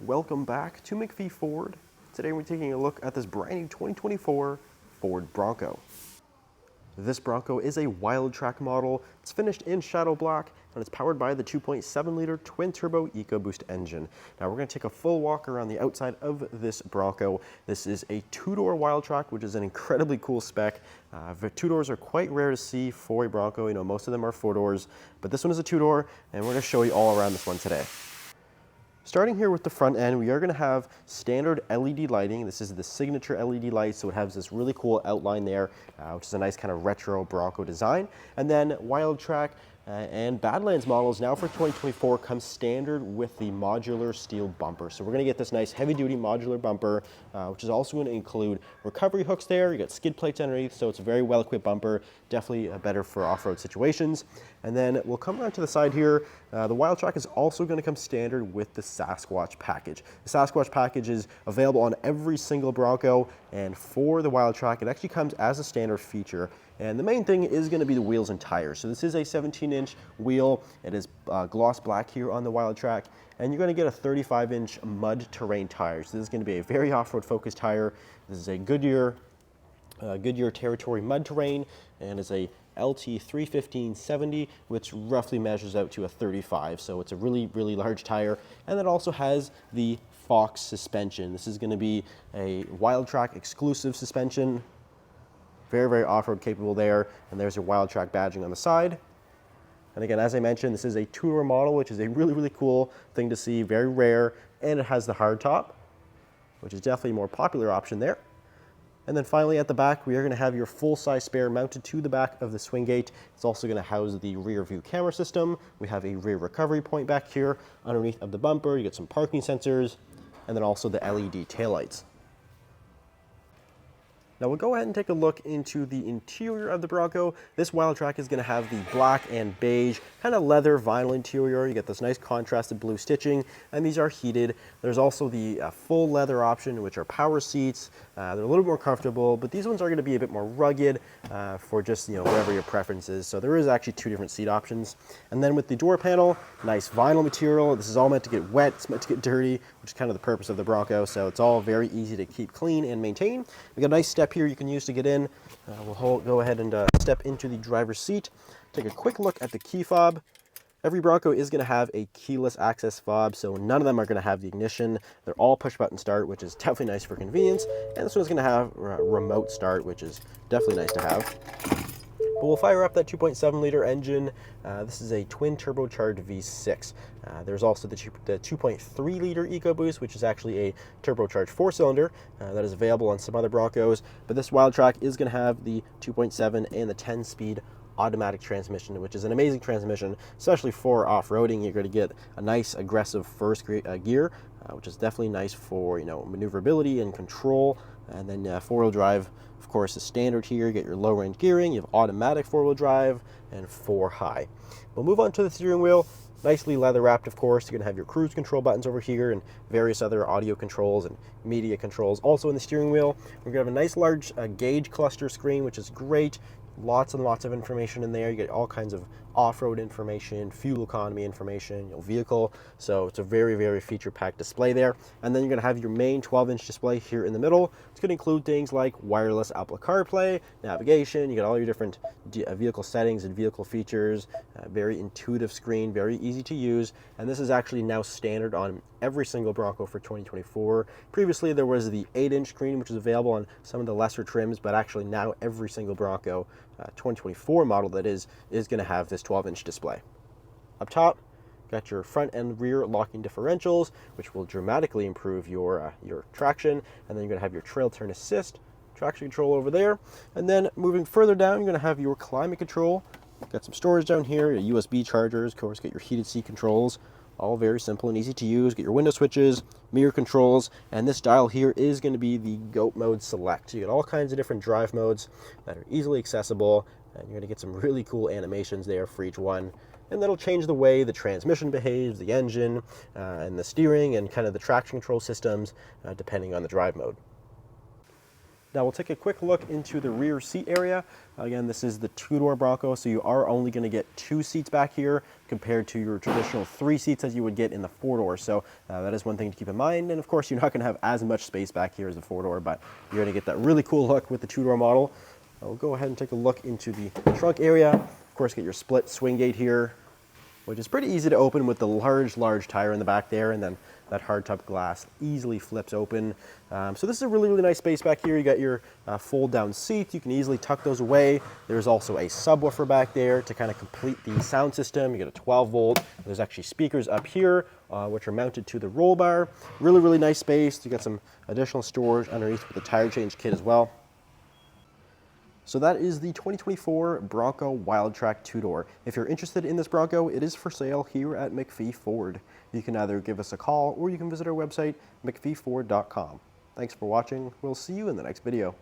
Welcome back to McPhee Ford. Today we're taking a look at this brand new 2024 Ford Bronco. This Bronco is a Wildtrak model. It's finished in shadow black and it's powered by the 2.7 liter twin turbo EcoBoost engine. Now we're going to take a full walk around the outside of this Bronco. This is a two-door Wildtrak, which is an incredibly cool spec. The two doors are quite rare to see for a Bronco. You know, most of them are four doors, but this one is a two-door, and we're going to show you all around this one today. Starting here with the front end, we are going to have standard LED lighting. This is the signature LED light, so it has this really cool outline there, which is a nice kind of retro Bronco design. And then Wildtrak and Badlands models now for 2024 come standard with the modular steel bumper. So we're going to get this nice heavy-duty modular bumper, which is also going to include recovery hooks there. You got skid plates underneath, so it's a very well-equipped bumper, definitely better for off-road situations. And then we'll come around to the side here. The Wildtrak is also going to come standard with the Sasquatch package. The Sasquatch package is available on every single Bronco, and for the Wildtrak, it actually comes as a standard feature. And the main thing is going to be the wheels and tires. So this is a 17-inch wheel. It is gloss black here on the Wildtrak, and you're going to get a 35-inch mud terrain tire. So this is going to be a very off-road focused tire. This is a Goodyear Territory mud terrain, and it's a LT315/70, which roughly measures out to a 35. So it's a really, really large tire, and it also has the Fox suspension. This is going to be a Wildtrak exclusive suspension. Very, very off-road capable there. And there's your Wildtrak badging on the side. And again, as I mentioned, this is a two-door model, which is a really, really cool thing to see, very rare. And it has the hardtop, which is definitely a more popular option there. And then finally at the back, we are going to have your full-size spare mounted to the back of the swing gate. It's also going to house the rear view camera system. We have a rear recovery point back here underneath of the bumper. You get some parking sensors, and then also the LED taillights. Now we'll go ahead and take a look into the interior of the Bronco. This Wildtrak is going to have the black and beige kind of leather vinyl interior. You get this nice contrasted blue stitching, and these are heated. There's also the full leather option, which are power seats. They're a little more comfortable, but these ones are going to be a bit more rugged for just, you know, whatever your preference is. So there is actually two different seat options. And then with the door panel, nice vinyl material. This is all meant to get wet, it's meant to get dirty, which is kind of the purpose of the Bronco. So it's all very easy to keep clean and maintain. We got a nice step here you can use to get in. We'll go ahead and step into the driver's seat. Take a quick look at the key fob. Every Bronco is going to have a keyless access fob, so none of them are going to have the ignition. They're all push button start, which is definitely nice for convenience. And this one's going to have remote start, which is definitely nice to have. But we'll fire up that 2.7 liter engine. This is a twin turbocharged V6. There's also the 2.3 liter EcoBoost, which is actually a turbocharged four-cylinder that is available on some other Broncos. But this Wildtrak is going to have the 2.7 and the 10-speed automatic transmission, which is an amazing transmission, especially for off-roading. You're going to get a nice aggressive first gear, which is definitely nice for, you know, maneuverability and control. And then four-wheel drive, of course, is standard here. You get your low-range gearing, you have automatic four-wheel drive, and 4-high. We'll move on to the steering wheel. Nicely leather wrapped, of course. You're going to have your cruise control buttons over here and various other audio controls and media controls. Also in the steering wheel, we're going to have a nice large gauge cluster screen, which is great. Lots and lots of information in there. You get all kinds of off-road information, fuel economy information, you know, vehicle. So it's a very, very feature-packed display there. And then you're going to have your main 12-inch display here in the middle. It's going to include things like wireless Apple CarPlay, navigation. You got all your different vehicle settings and vehicle features. Very intuitive screen, very easy to use. And this is actually now standard on every single Bronco for 2024. Previously, there was the 8-inch screen, which is available on some of the lesser trims, but actually now every single Bronco 2024 model that is going to have this 12-inch display. Up top, got your front and rear locking differentials, which will dramatically improve your traction. And then you're going to have your trail turn assist, traction control over there. And then moving further down, you're going to have your climate control. Got some storage down here, your USB chargers, of course, get your heated seat controls. All very simple and easy to use. Get your window switches, mirror controls, and this dial here is going to be the GOAT mode select. You get all kinds of different drive modes that are easily accessible, and you're going to get some really cool animations there for each one. And that'll change the way the transmission behaves, the engine, and the steering, and kind of the traction control systems, depending on the drive mode. Now we'll take a quick look into the rear seat area. Again, this is the two-door Bronco, so you are only going to get 2 seats back here compared to your traditional 3 seats as you would get in the 4-door. So that is one thing to keep in mind. And of course, you're not going to have as much space back here as the 4-door, but you're going to get that really cool look with the two-door model. We'll go ahead and take a look into the trunk area. Of course, get your split swing gate here, which is pretty easy to open with the large tire in the back there, and then that hardtop glass easily flips open. So this is a really nice space back here. You got your fold down seats. You can easily tuck those away. There's also a subwoofer back there to kind of complete the sound system. You get a 12 volt. There's actually speakers up here, which are mounted to the roll bar. Really nice space. You got some additional storage underneath with the tire change kit as well. So that is the 2024 Bronco Wildtrak two-door. If you're interested in this Bronco, it is for sale here at McPhee Ford. You can either give us a call or you can visit our website, mcpheeford.com. Thanks for watching. We'll see you in the next video.